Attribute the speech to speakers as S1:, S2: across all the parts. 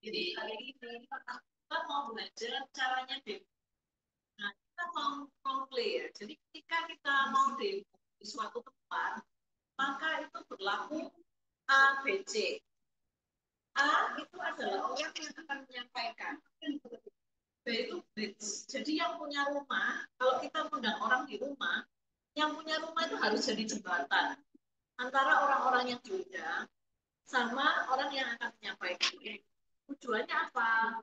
S1: Jadi kali ini kita mau belajar caranya demo. Nah, kita mau play ya. Jadi ketika kita mau demo di suatu tempat, maka itu berlaku A, B, C. A itu adalah orang yang akan menyampaikan. B itu bridge. Jadi yang punya rumah, kalau kita undang orang di rumah, yang punya rumah itu harus jadi jembatan antara orang-orang yang diundang sama orang yang akan menyampaikan. Tujuannya apa?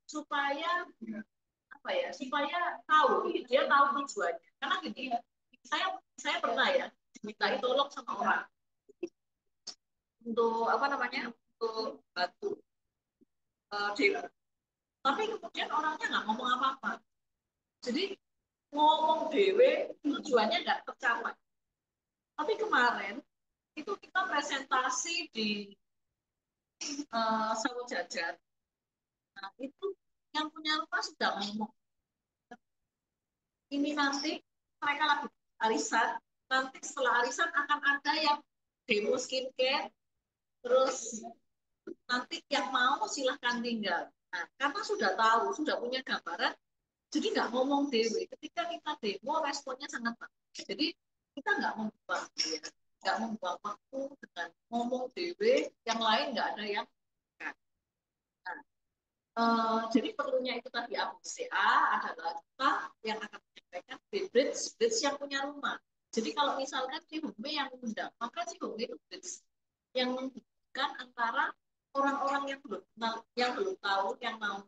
S1: Supaya apa ya? Supaya tahu, dia tahu tujuannya. Karena gini, saya pernah ya dimintai tolong sama orang untuk apa namanya? Untuk bantu demo. Tapi kemudian orangnya nggak ngomong apa-apa. Jadi ngomong dewe tujuannya nggak tercapai. Tapi kemarin itu kita presentasi di Sawo Jajar. Nah, itu yang punya rumah sudah ngomong ini nanti mereka lagi arisan, nanti setelah arisan akan ada yang demo skincare, terus nanti yang mau silahkan tinggal. Nah, karena sudah tahu, sudah punya gambaran, jadi nggak ngomong dewe. Ketika kita demo, responnya sangat bagus. Jadi kita nggak membuang ya, nggak membuang waktu dengan ngomong dewe, yang lain nggak ada yang kan. Nah, jadi perlunya itu tadi ABCA adalah kita yang akan menyampaikan bridge yang punya rumah. Jadi kalau misalkan Cihome yang mengundang, maka Cihome itu bridge yang menghubungkan antara orang-orang yang belum tahu, yang mau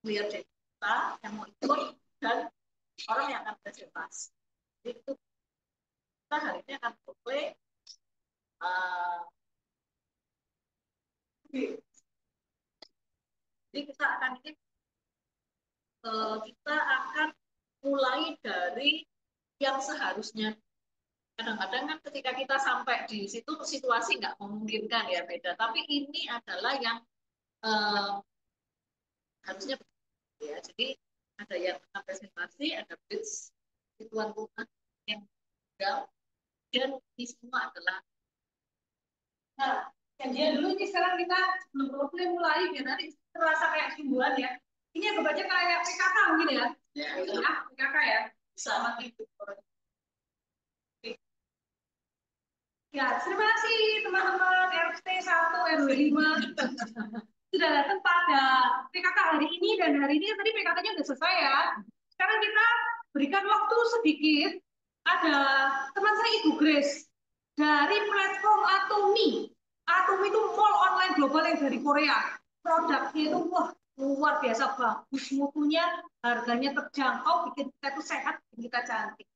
S1: lihat dari kita, yang mau ikut, dan orang yang akan presentasi. Jadi itu kita hari ini akan play jadi kita akan mulai dari yang seharusnya. Kadang-kadang kan ketika kita sampai di situ situasi nggak memungkinkan ya beda. Tapi ini adalah yang eh, harusnya ya. Jadi ada yang presentasi, ada pitch, tuan rumah yang tinggal, dan ini semua adalah nah, kajian dulu ini sekarang kita belum mulai ya nanti terasa kayak simbolan ya. Ini yang kebaca kayak PKK mungkin ya. Ya, PKK ya. Sama itu. Ya, terima kasih teman-teman RT 1 RW 5 sudah datang pada PKK hari ini dan hari ini tadi PKK-nya sudah selesai ya. Sekarang kita berikan waktu sedikit. Ada teman saya Ibu Grace dari platform Atomi. Atomi itu mall online global yang dari Korea. Produknya itu wah luar biasa bagus, mutunya, harganya terjangkau, bikin kita itu sehat, bikin kita cantik.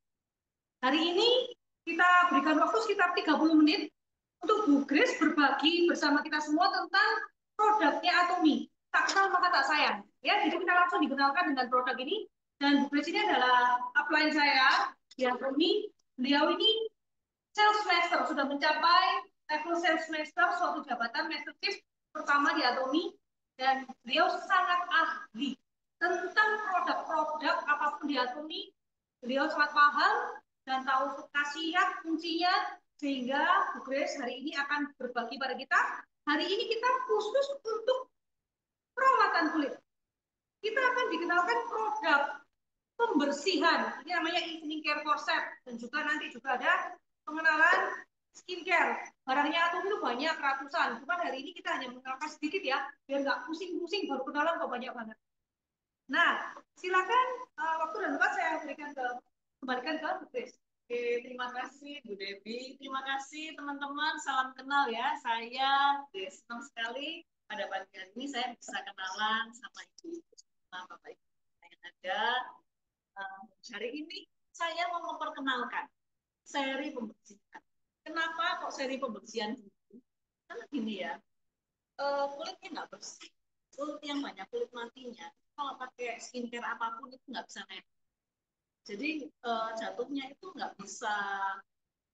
S1: Hari ini kita berikan waktu sekitar 30 menit untuk Bu Grace berbagi bersama kita semua tentang produknya Atomi. Tak kenal maka tak sayang. Ya, jadi kita langsung dikenalkan dengan produk ini. Dan Bu Grace ini adalah upline saya di Atomi. Beliau ini sales master, sudah mencapai level sales master, suatu jabatan master chief pertama di Atomi. Dan beliau sangat ahli tentang produk-produk apapun di Atomi. Beliau sangat paham dan tahu khasiat kuncinya sehingga Bu Grace hari ini akan berbagi pada kita. Hari ini kita khusus untuk perawatan kulit. Kita akan dikenalkan produk pembersihan. Ini namanya evening care corset dan juga nanti juga ada pengenalan skincare. Barangnya Atom itu banyak ratusan. Cuma hari ini kita hanya mengenalkan sedikit ya, biar nggak pusing-pusing baru kenalan kok banyak banget. Nah, silakan waktu dan tempat saya berikan kembalikan ke Bu Grace. Oke, terima kasih Bu Devi. Terima kasih teman-teman. Salam kenal ya. Saya senang sekali pada pagi hari ini saya bisa kenalan sama Ibu, sama Bapak Ibu yang ada. Hari ini saya mau memperkenalkan seri pembersihan. Kenapa kok seri pembersihan? Karena gini ya, kulitnya nggak bersih. Kulit yang banyak kulit matinya, kalau pakai skincare apapun itu nggak bisa naik. Jadi jatuhnya itu nggak bisa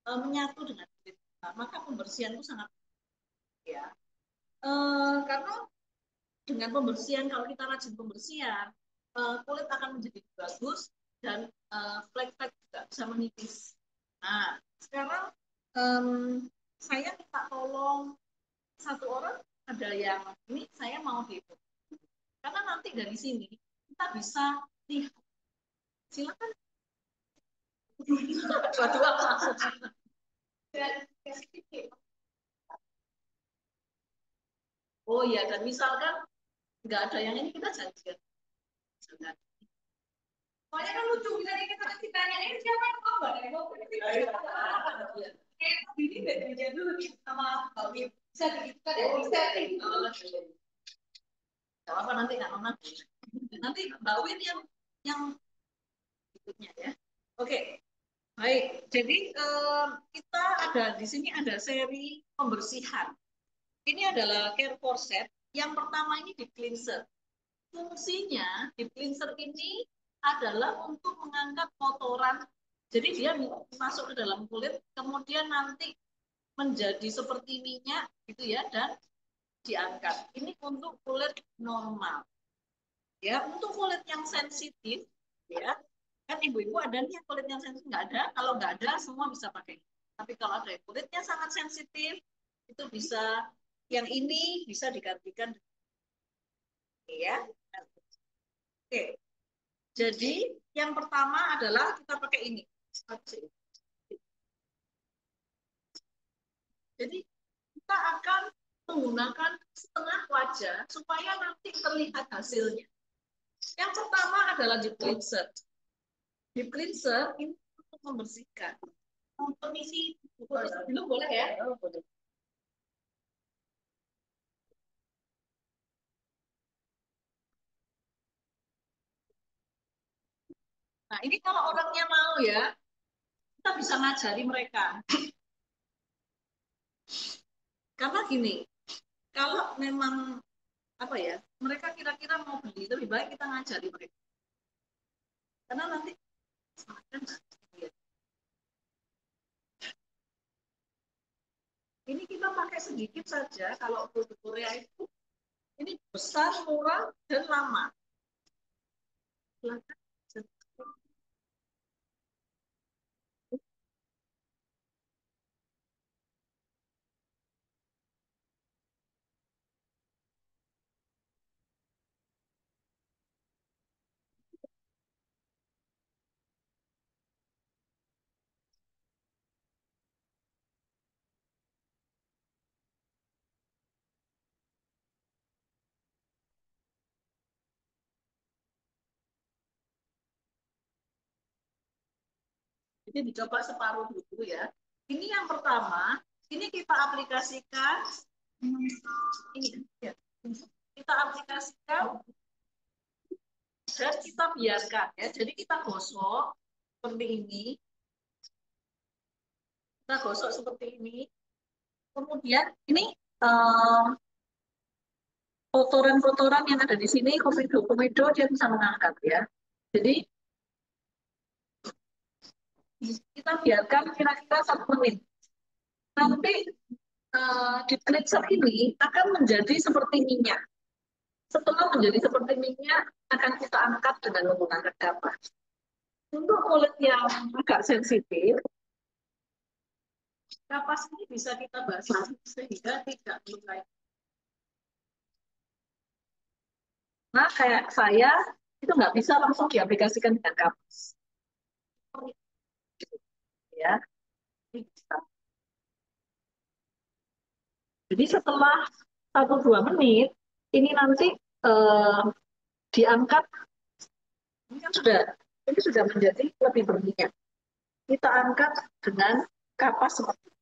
S1: menyatu dengan kulit kita. Maka pembersihan itu sangat ya. Karena dengan pembersihan, kalau kita rajin pembersihan, kulit akan menjadi bagus dan flek-flek juga bisa menipis. Nah, sekarang
S2: Em, saya minta tolong satu orang, ada yang ini saya mau gitu. Karena nanti dari sini kita bisa lihat. Silakan. Dua-dua langsung. Oh iya, dan misalkan nggak ada yang ini kita janjian. Misalkan.
S1: Soalnya kan lucu bisa kita ditanyain siapa yang mau nggak mau. Kayak ini beda dulu sama Mbak Wim. Bisa kita bisa
S2: Gak apa nanti nggak nona. Nanti Mbak Win yang berikutnya ya. Oke, baik. Jadi kita ada di sini ada seri pembersihan. Ini adalah care corset. Yang pertama ini deep cleanser. Fungsinya deep cleanser ini adalah untuk mengangkat kotoran. Jadi dia masuk ke dalam kulit, kemudian nanti menjadi seperti minyak gitu ya dan diangkat. Ini untuk kulit normal. Ya, untuk kulit yang sensitif ya. Kan ibu-ibu ada nih yang kulit yang sensitif nggak ada. Kalau nggak ada semua bisa pakai. Tapi kalau ada yang kulitnya sangat sensitif itu bisa yang ini bisa digantikan ya. Oke. Jadi yang pertama adalah kita pakai ini. Jadi kita akan menggunakan setengah wajah supaya nanti terlihat hasilnya. Yang pertama adalah deep cleanser. Deep cleanser ini untuk membersihkan. Permisi, belum boleh ya? Nah, ini kalau orangnya mau ya, kita bisa ngajari mereka. Karena gini, kalau memang apa ya, mereka kira-kira mau beli, lebih baik kita ngajari mereka. Karena nanti ini kita pakai sedikit saja. Kalau produk Korea itu ini besar, murah, dan lama. Jadi dicoba separuh dulu ya. Ini yang pertama, ini kita aplikasikan ini ya. Kita aplikasikan dan kita biarkan ya. Jadi kita gosok seperti ini. Kita gosok seperti ini. Kemudian ini kotoran-kotoran yang ada di sini, komedo-komedo dia bisa mengangkat ya. Jadi kita biarkan kira-kira 1 menit. Nanti deep cleanser ini akan menjadi seperti minyak. Setelah menjadi seperti minyak, akan kita angkat dengan menggunakan kapas. Untuk kulit yang agak sensitif, kapas ini bisa kita basah sehingga tidak melukai. Nah, kayak saya, itu nggak bisa langsung diaplikasikan dengan kapas. Ya. Jadi setelah 1-2 menit, ini nanti eh, diangkat, ini kan sudah menjadi lebih berminyak. Kita angkat dengan kapas seperti ini.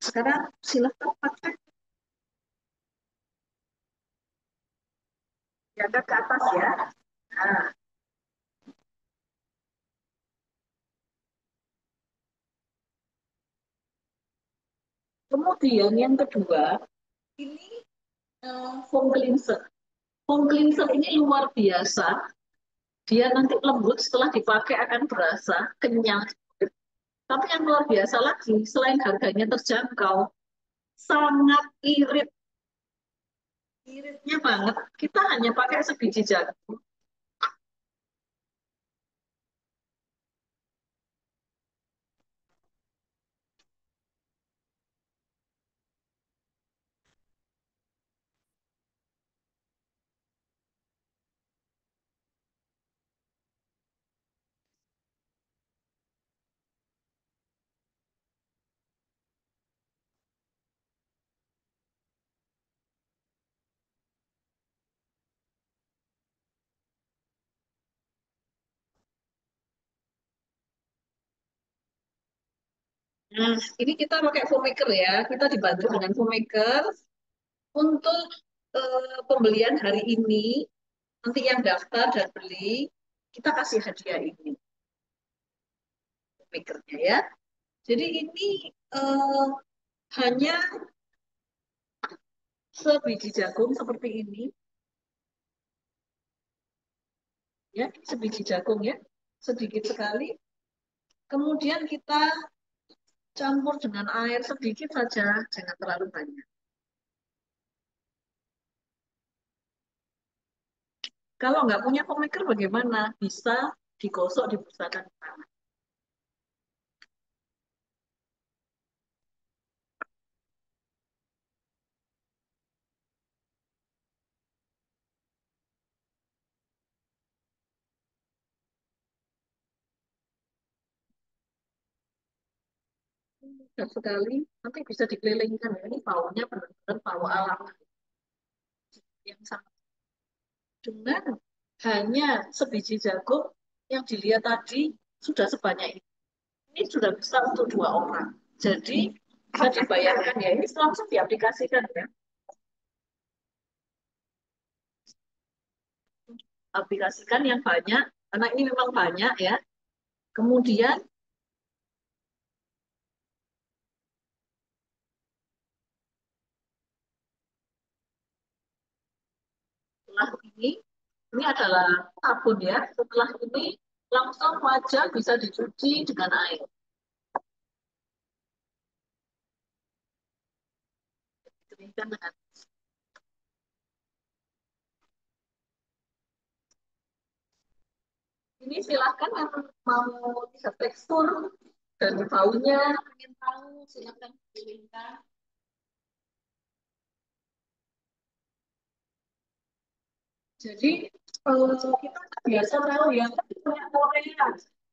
S2: Sekarang silakan pakai diangkat ke atas ya. Nah, kemudian yang kedua, ini foam cleanser. Foam cleanser ini luar biasa. Dia nanti lembut setelah dipakai akan berasa kenyal. Tapi yang luar biasa lagi, selain harganya terjangkau, sangat irit. Iritnya banget. Kita hanya pakai sebiji jagung. Nah, ini kita pakai foam maker ya. Kita dibantu dengan foam maker untuk pembelian hari ini. Nanti yang daftar dan beli, kita kasih hadiah ini foam makernya ya. Jadi ini eh, hanya sebiji jagung seperti ini, ya, sebiji jagung ya, sedikit sekali. Kemudian kita campur dengan air sedikit saja, jangan terlalu banyak. Kalau nggak punya foam maker bagaimana? Bisa digosok, dibesarkan di tangan. Dan sekali, nanti bisa dikelilingkan ya. Ini baunya benar-benar bau alam yang sangat. Dengan hanya sebiji jagung yang dilihat tadi sudah sebanyak ini. Ini sudah bisa untuk 2 orang. Jadi bisa dibayarkan ya. Ini langsung diaplikasikan ya. Aplikasikan yang banyak, karena ini memang banyak ya. Kemudian setelah ini adalah sabun ya. Setelah ini langsung wajah bisa dicuci dengan air. Demikian dengan ini silahkan yang mau lihat tekstur dan baunya, ingin tahu silahkan pilihkan. Jadi kita biasa tahu ya, punya Korea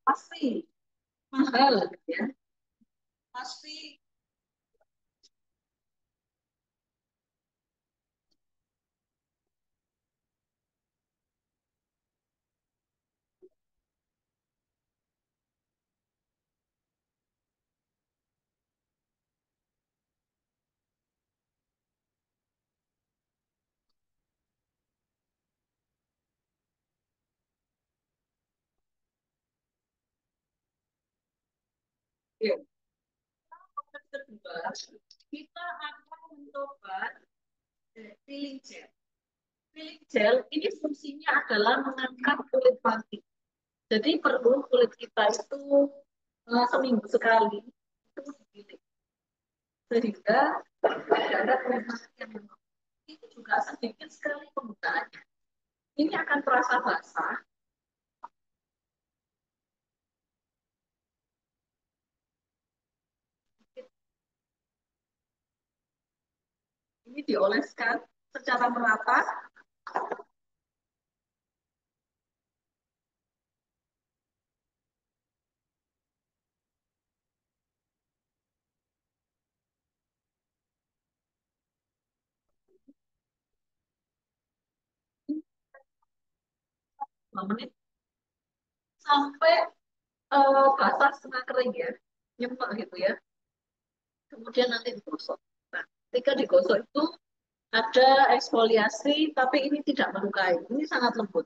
S2: pasti mahal ya, pasti ya. Kedua, kita akan mencoba peeling gel. Peeling gel ini fungsinya adalah mengangkat kulit mati. Jadi perlu kulit kita itu seminggu sekali itu digiling. Sehingga tidak ada kulit mati yang menempel. Ini juga sedikit sekali penggunaannya. Ini akan terasa basah. Ini dioleskan secara merata. Menit sampai basah setengah kering ya, nyempel gitu ya. Kemudian nanti digosok. Nah, ketika digosok itu ada eksfoliasi, tapi ini tidak melukai. Ini sangat lembut.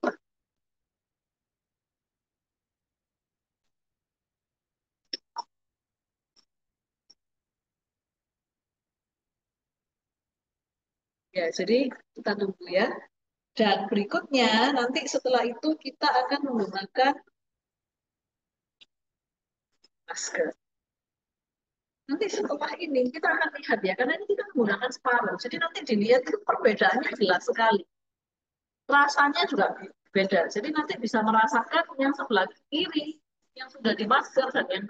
S2: Ya, jadi kita tunggu ya. Dan berikutnya nanti setelah itu kita akan menggunakan masker. Nanti setelah ini kita akan lihat ya, karena ini kita menggunakan separuh. Jadi nanti dilihat itu perbedaannya jelas sekali. Rasanya juga beda. Jadi nanti bisa merasakan yang sebelah kiri yang sudah dimasker dan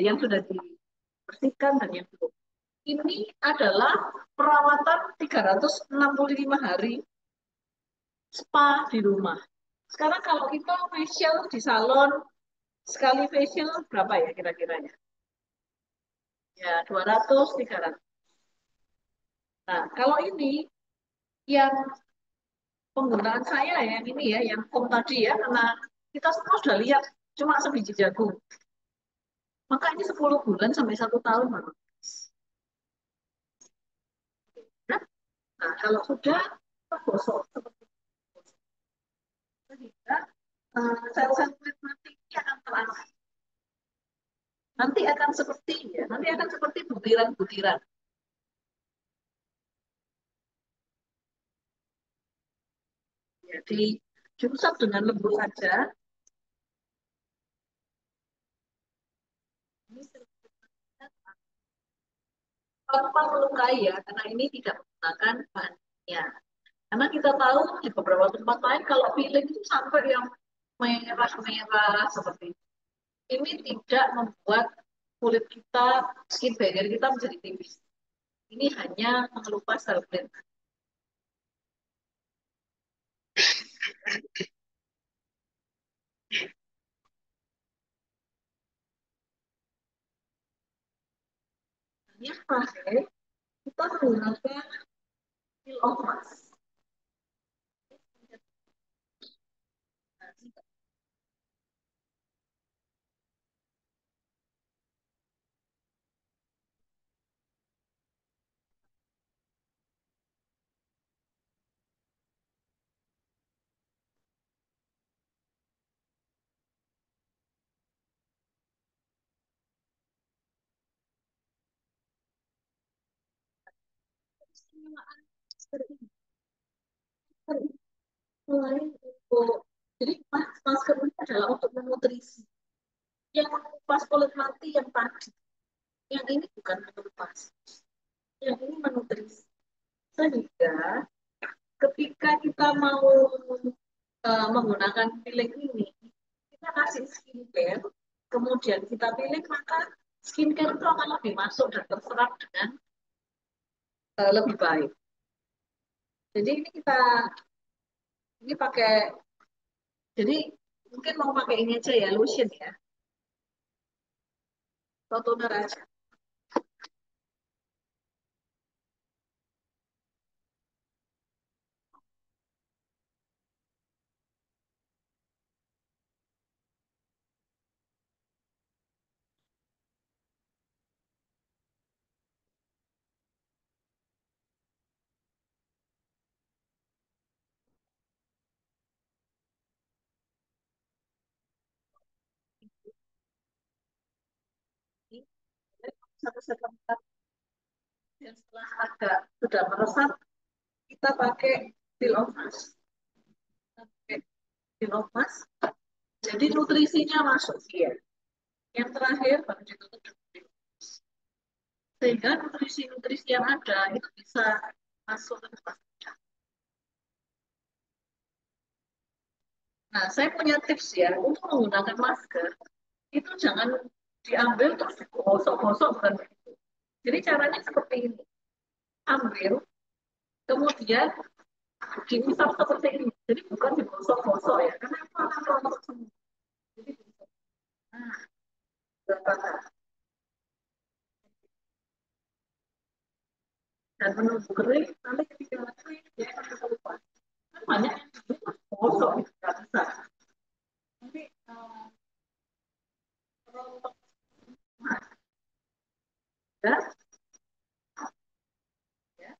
S2: yang sudah dibersihkan dan yang belum. Ini adalah perawatan 365 hari spa di rumah. Sekarang kalau kita facial di salon, sekali facial berapa ya kira-kira ya? Ya, 200, 300. Nah, kalau ini yang penggunaan saya yang ini ya, yang foam tadi ya, karena kita semua sudah lihat cuma sebiji jagung. Maka ini 10 bulan sampai 1 tahun baru. Nah, nah, kalau sudah gosok seperti itu, sehingga sel-sel kulit mati ini akan terangkat. Nanti akan seperti butiran-butiran. Jadi diusap dengan lembut saja. Ini tanpa melukai ya, karena ini tidak menggunakan bahan kimia. Karena kita tahu di beberapa tempat lain kalau peeling itu sampai yang merah-merah seperti itu. Ini tidak membuat kulit kita, skin barrier kita menjadi tipis. Ini hanya mengelupas sel kulit. Yang terakhir, kita menggunakan peel off mask. Mulai untuk jadi masker ini adalah untuk menutrisi. Yang mengupas kulit mati yang tadi, yang ini bukan mengupas, yang ini menutrisi. Sehingga ketika kita mau menggunakan peeling ini, kita kasih skincare, kemudian kita peeling, maka skincare itu akan lebih masuk dan terserap dengan lebih baik. Jadi ini pakai, jadi mungkin mau pakai ini aja ya, lotion ya, atau toner aja. Ini satu setempat, dan setelah agak sudah meresap, kita pakai peel off mask. Pakai peel off mask. Jadi nutrisinya masuk dia. Yang terakhir baru ditutup dengan sehingga nutrisi-nutrisi yang ada itu bisa masuk ke tempat. Nah, saya punya tips ya untuk menggunakan masker itu jangan diambil terus digosok-gosok bukan begitu. Jadi caranya seperti ini, ambil kemudian diusap seperti ini. Jadi bukan digosok-gosok ya, karena itu akan rontok semua. Jadi nah, berapa dan menunggu kering nanti ketika kering dia akan keluar. Kan banyak yang gosok itu nggak bisa. Nanti rontok ya. Ya.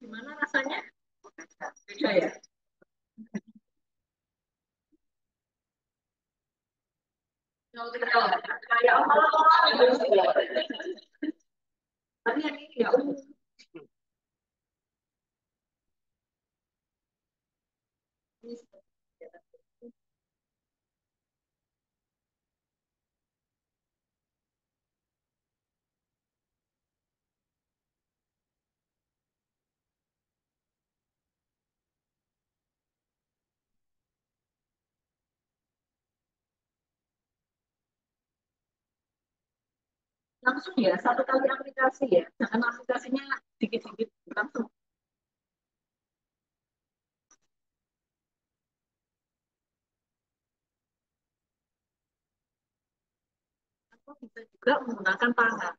S2: Gimana rasanya? Beda ya. Kayak apa? Tapi yang ini ya langsung ya satu kali aplikasi ya. Jangan aplikasinya dikit-dikit langsung. Atau bisa juga menggunakan tangan.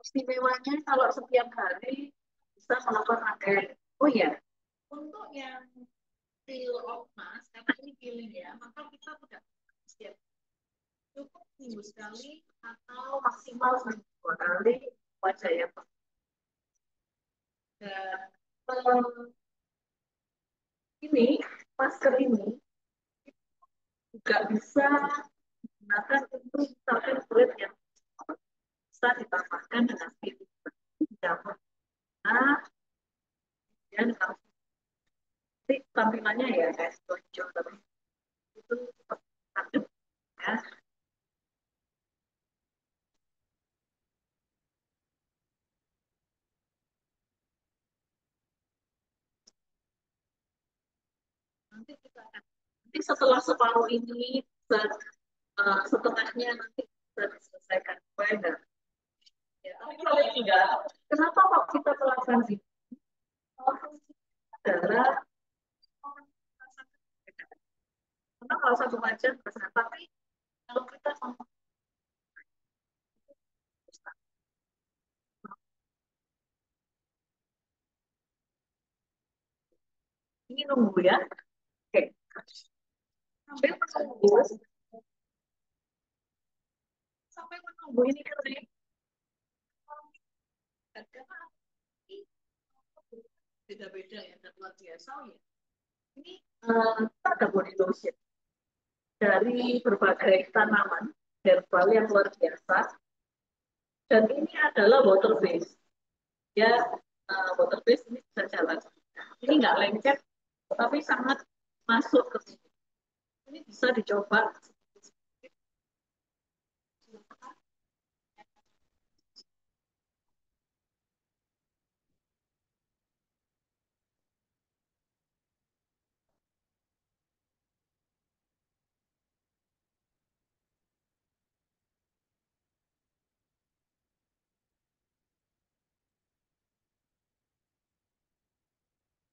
S2: istimewanya kalau setiap hari bisa melakukan rangkaian. Oh ya, untuk yang peel off mask, karena ini peeling ya, maka kita tidak setiap cukup minggu sekali atau maksimal seminggu dua kali wajah ya Pak. Dan ini masker ini juga bisa digunakan untuk misalkan kulit yang bisa ditambahkan dengan skin nah, dan kalau tampilannya ya kayak hijau tapi itu adem ya. Nanti kita akan nanti setelah separuh ini setengahnya nanti bisa diselesaikan weather. Ya, tapi kalau tidak, kenapa kok kita melakukan ini? Adalah karena kalau satu wajah besar, tapi kalau kita mau ini nunggu ya, oke, sambil menunggu, sampai menunggu ini kering. Karena beda-beda ya, dan luar biasa ya. Ini kita ada body lotion dari berbagai tanaman herbal yang luar biasa. Dan ini adalah water base. Ya, water base ini bisa jalan. Ini nggak lengket, tapi sangat masuk ke sini. Ini bisa dicoba.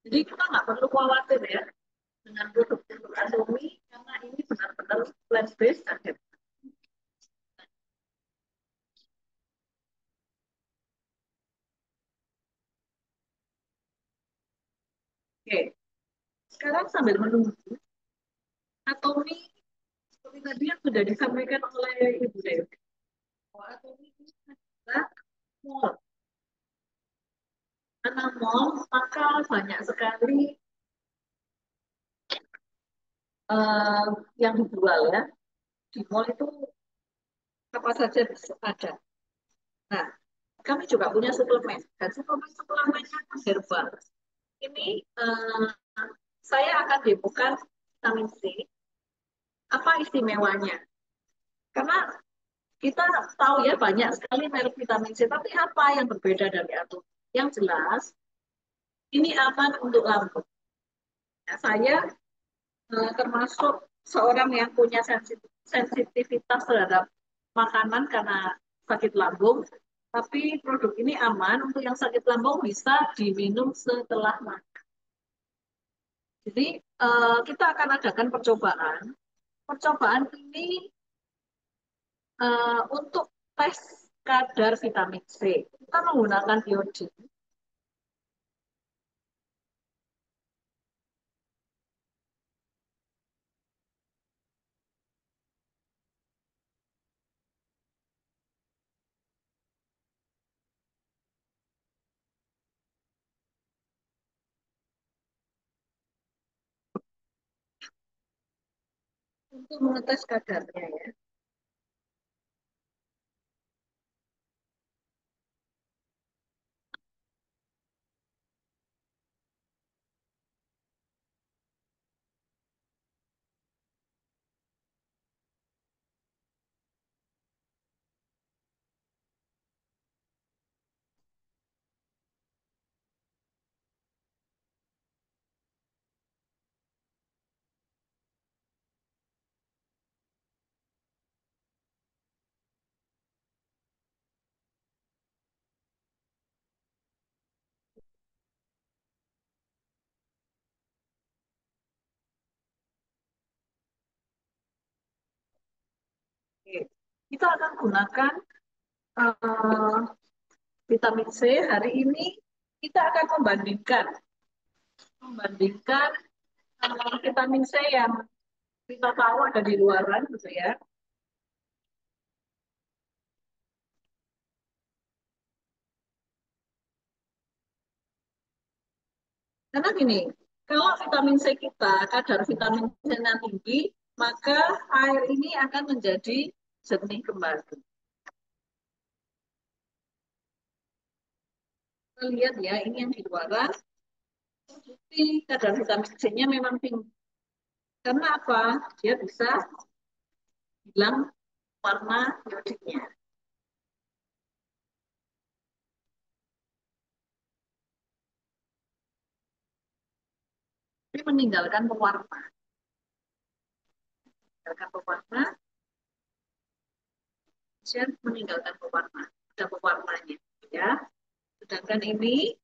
S2: Jadi kita nggak perlu khawatir ya dengan produk-produk Atomi karena ini benar-benar plant based dan herbal. Oke, sekarang sambil menunggu Atomi seperti tadi yang sudah disampaikan oleh Ibu Dewi. Bahwa Atomi ini adalah mall. Karena mall maka banyak sekali uh, yang dijual ya. Di mall itu apa saja bisa ada. Nah, kami juga punya suplemen dan suplemennya herbal. Ini saya akan demokan vitamin C. Apa istimewanya? Karena kita tahu ya banyak sekali merek vitamin C, tapi apa yang berbeda dari itu? Yang jelas, ini aman untuk lambung. Nah, saya termasuk seorang yang punya sensitivitas terhadap makanan karena sakit lambung, tapi produk ini aman untuk yang sakit lambung bisa diminum setelah makan. Jadi kita akan adakan percobaan. Percobaan ini untuk tes kadar vitamin C. Kita menggunakan iodin. Untuk mengetes kadarnya ya. Oke. Kita akan gunakan vitamin C hari ini kita akan membandingkan membandingkan vitamin C yang kita tahu ada di luaran gitu ya. Karena gini, kalau vitamin C kita, kadar vitamin C-nya tinggi, maka air ini akan menjadi jernih kembali. Kita lihat ya, ini yang di luaran, kadar vitamin C-nya memang tinggi. Karena apa? Dia bisa hilang warna iodidnya. Ini meninggalkan pewarna. Meninggalkan pewarna, meninggalkan pewarna. Ada pewarnanya. Ya. Sedangkan ini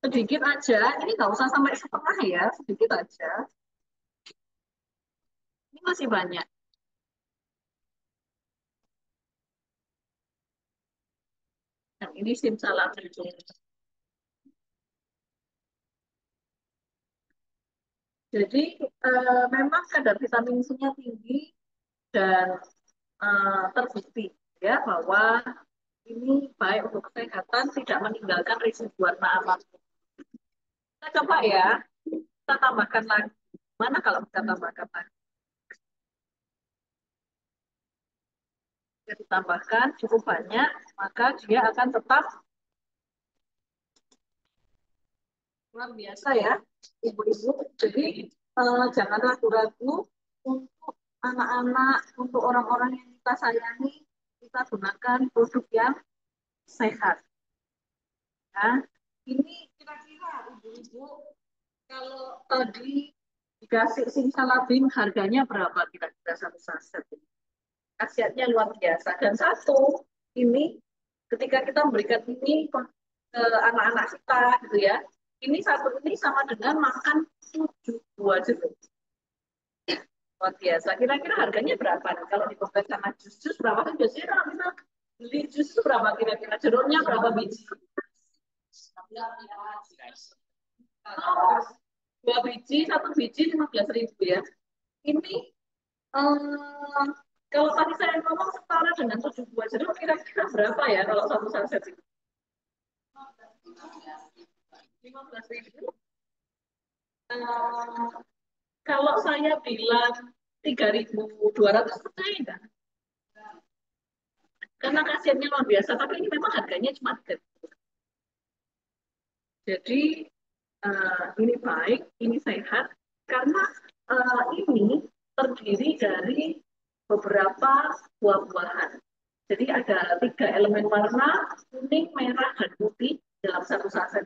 S2: sedikit aja, ini nggak usah sampai setengah ya, sedikit aja. Ini masih banyak. Dan ini simsalabim. Jadi memang kadar vitamin C-nya tinggi dan terbukti ya bahwa ini baik untuk kesehatan, tidak meninggalkan residu warna apapun. Kita coba ya, kita tambahkan lagi. Mana kalau kita tambahkan lagi? Jika ditambahkan cukup banyak, maka dia akan tetap luar biasa ya, ibu-ibu. Jadi jangan ragu-ragu untuk anak-anak, untuk orang-orang yang kita sayangi, kita gunakan produk yang sehat. Ya. Ini kira-kira ibu-ibu kalau tadi dikasih simsalabim harganya berapa kira-kira satu saset? Khasiatnya luar biasa. Dan satu ini ketika kita memberikan ini ke anak-anak kita gitu ya, ini satu ini sama dengan makan 7 buah jeruk. Luar biasa. Kira-kira harganya berapa nih? Kalau dibandingkan sama jus-jus berapa kan biasanya kalau kita beli jus itu berapa kira-kira? Jeruknya berapa biji? Oh, 2 biji, 1 biji 15.000 ya. Ini eh, kalau tadi saya ngomong setara dengan 7 buah jeruk, kira-kira berapa ya kalau satu saset itu? 15.000. Eh, kalau saya bilang 3.200 percaya enggak? Karena khasiatnya luar biasa, tapi ini memang harganya cuma 3.000. Jadi ini baik, ini sehat, karena ini terdiri dari beberapa buah-buahan. Jadi ada 3 elemen warna, kuning, merah, dan putih dalam satu saset.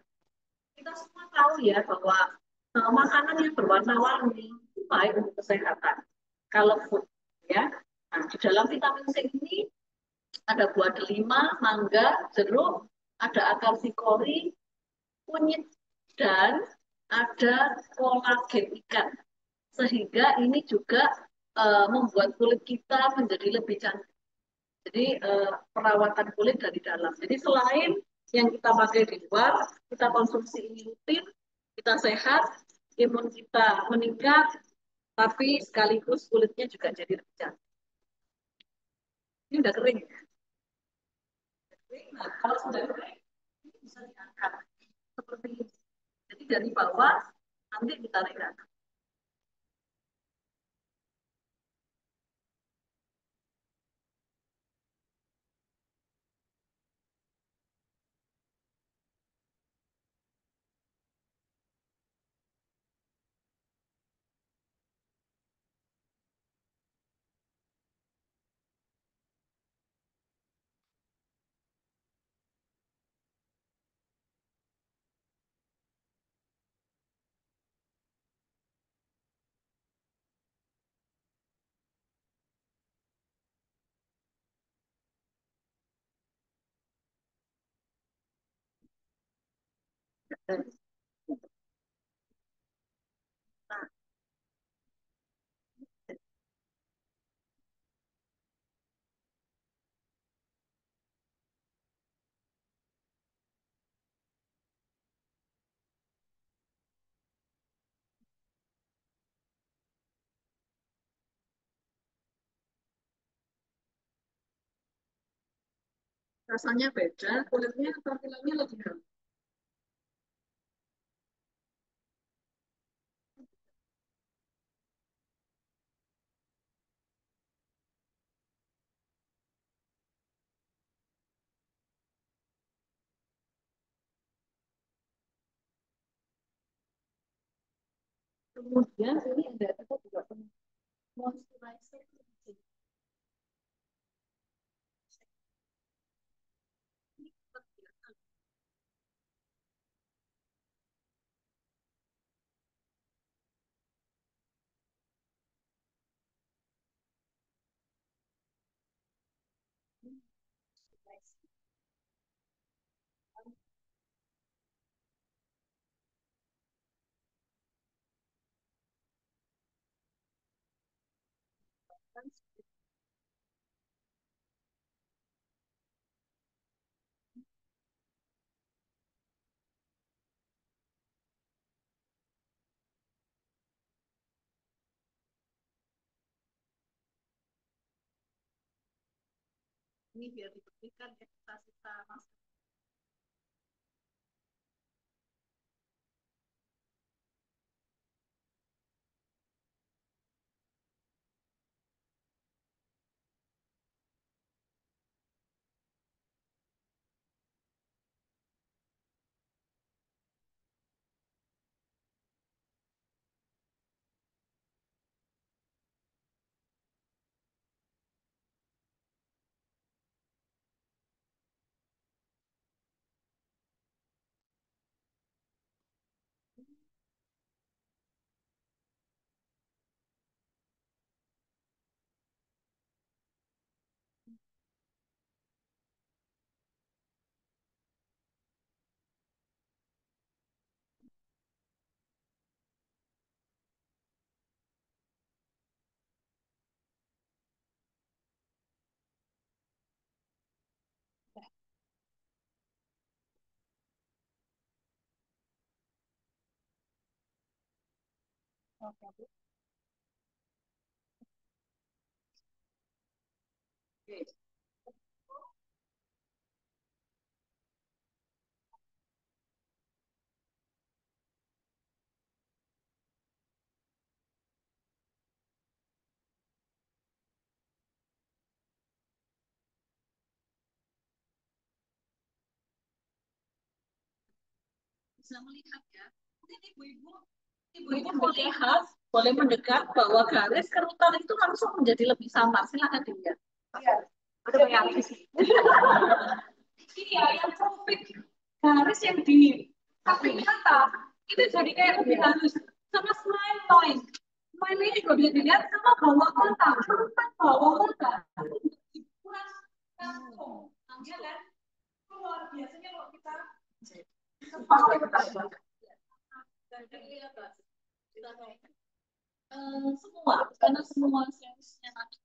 S2: Kita semua tahu ya bahwa makanan yang berwarna-warni itu baik untuk kesehatan. Kalau food, ya. Nah, di dalam vitamin C ini ada buah delima, mangga, jeruk, ada akar sikori, kunyit, dan ada kolagen ikan. Sehingga ini juga membuat kulit kita menjadi lebih cantik. Jadi perawatan kulit dari dalam. Jadi selain yang kita pakai di luar, kita konsumsi ini rutin, kita sehat, imun kita meningkat, tapi sekaligus kulitnya juga jadi lebih cantik. Ini udah kering ya? Nah, kalau sudah kering, ini bisa diangkat seperti ini. Jadi dari bawah nanti kita lihat. Nah, rasanya beda, kulitnya tampilannya lebih halus. Kemudian ini ada kita juga moisturizer. Ini biar diberikan ya kita masuk. Oke. Bisa melihat ya. Mungkin ibu-ibu melihat, boleh mendekat bahwa garis kerutan itu langsung menjadi lebih samar. Silakan dilihat. Iya. Ada banyak di sini. Ini ya yang profit garis yang di samping mata itu jadi kayak lebih halus sama smile line. Smile ini juga bisa dilihat sama bawah mata, kerutan bawah mata. Kurang kampung. Iya kan? Luar biasanya kalau kita pakai betul. Semua karena semua servisnya tadi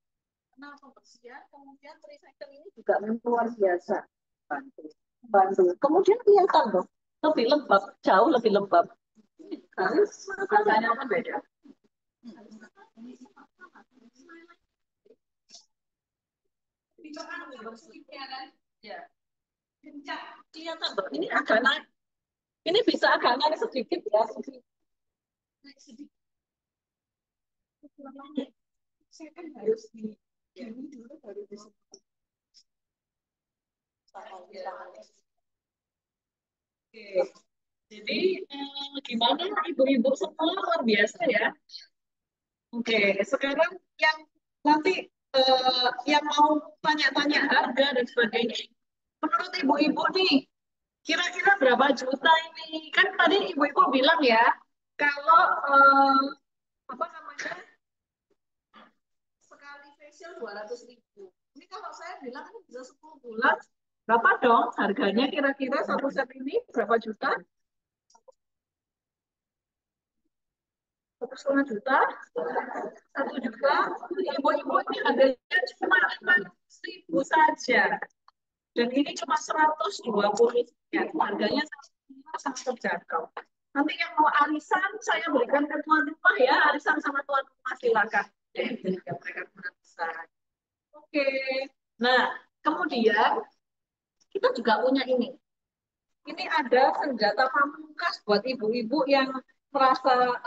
S2: karena pembersihan kemudian recycle ini juga memang luar biasa bantu bantu kemudian kelihatan loh lebih lembab jauh lebih lembab harus rasanya kan beda. Ya, kelihatan loh ini agak naik ini bisa agak naik sedikit ya sedikit. Naik sedikit saya kan harus di ini dulu baru bisa. Oke. Jadi gimana ibu-ibu semua luar biasa ya. Oke, sekarang yang nanti yang mau tanya-tanya harga dan sebagainya. Menurut ibu-ibu nih, kira-kira berapa juta ini? Kan tadi ibu-ibu bilang ya, kalau apa namanya sekali facial 200.000. Ini kalau saya bilang ini bisa 10 bulan, berapa dong harganya kira-kira satu set ini berapa juta? 1,5 juta, 1 juta. Ibu-ibu ini harganya cuma 5.000 saja. Dan ini cuma 120 ya. Harganya sangat terjangkau. Nanti yang mau arisan, saya berikan ke tuan rumah ya. Arisan sama tuan rumah silakan. Oke. Nah, kemudian Kita juga punya ini. Ini ada senjata pamungkas buat ibu-ibu yang merasa,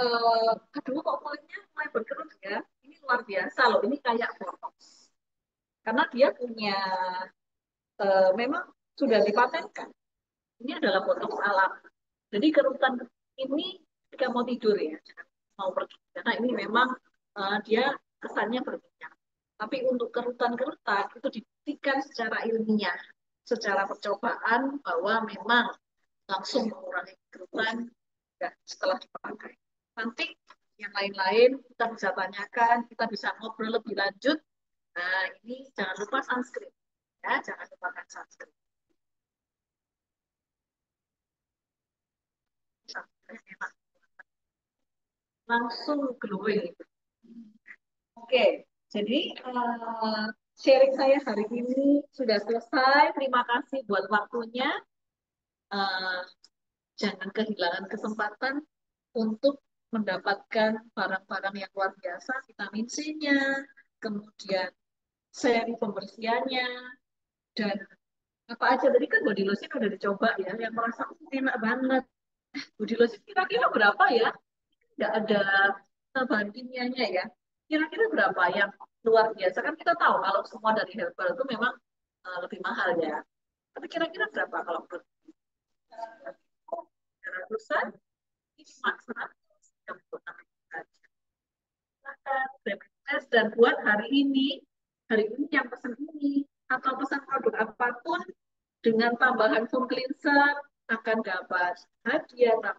S2: aduh kok kulitnya mulai berkerut ya. Ini luar biasa loh, ini kayak botox. Karena dia punya, memang sudah dipatenkan. Ini adalah botox alam. Jadi kerutan ini ketika mau tidur ya, jangan mau pergi. Karena ini memang dia kesannya berminyak. Tapi untuk kerutan-kerutan itu dibuktikan secara ilmiah, secara percobaan bahwa memang langsung mengurangi kerutan ya, setelah dipakai. Nanti yang lain-lain kita bisa tanyakan, kita bisa ngobrol lebih lanjut. Nah, ini jangan lupa sunscreen. Ya, jangan lupakan sunscreen. Sunscreen memang langsung glowing. Oke, jadi sharing saya hari ini sudah selesai. Terima kasih buat waktunya. Uh, Jangan kehilangan kesempatan untuk mendapatkan barang-barang yang luar biasa, vitamin C-nya, kemudian seri pembersihannya, dan apa aja. Tadi kan body lotion udah dicoba ya, yang merasa enak banget. Body lotion kira-kira berapa ya? Nggak ada bahan kimianya ya. Kira-kira berapa yang luar biasa? Kan kita tahu kalau semua dari herbal itu memang lebih mahal ya. Tapi kira-kira berapa kalau ratusan? Ini cuma 100 yang buat dan buat hari ini yang pesan ini atau pesan produk apapun dengan tambahan foam cleanser akan dapat hadiah.
S1: Terima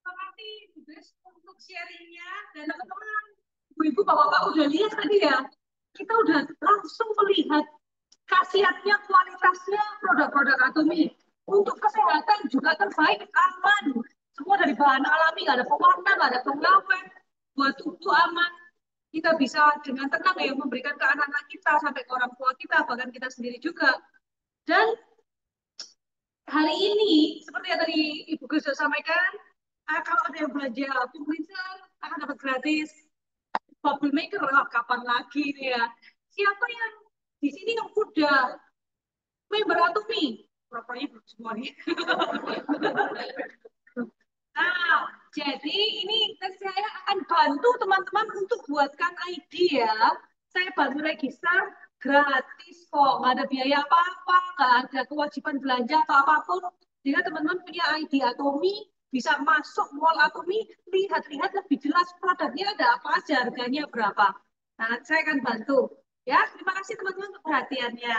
S1: kasih guys untuk sharingnya dan teman-teman, ibu-ibu, bapak-bapak udah lihat tadi ya. Kita udah langsung melihat khasiatnya, kualitasnya produk-produk Atomi. Untuk kesehatan juga terbaik, aman. Semua dari bahan alami, nggak ada pewarna, nggak ada pengawet. Buat tubuh aman. Kita bisa dengan tenang ya memberikan ke anak-anak kita, sampai ke orang tua kita, bahkan kita sendiri juga. Dan hari ini, seperti yang tadi Ibu Gus sudah sampaikan, kalau ada yang belanja influencer akan dapat gratis bubble maker. Oh, kapan lagi nih ya? Siapa yang di sini yang udah member Atomi? Rupanya belum semua nih. Nah, jadi ini saya akan bantu teman-teman untuk buatkan ID ya. Saya bantu register gratis kok, nggak ada biaya apa-apa, nggak ada kewajiban belanja atau apapun. Jika teman-teman punya ID Atomi, bisa masuk mall Atomi, lihat-lihat lebih jelas produknya ada apa aja, harganya berapa. Nah, saya akan bantu. Ya, terima kasih teman-teman untuk perhatiannya.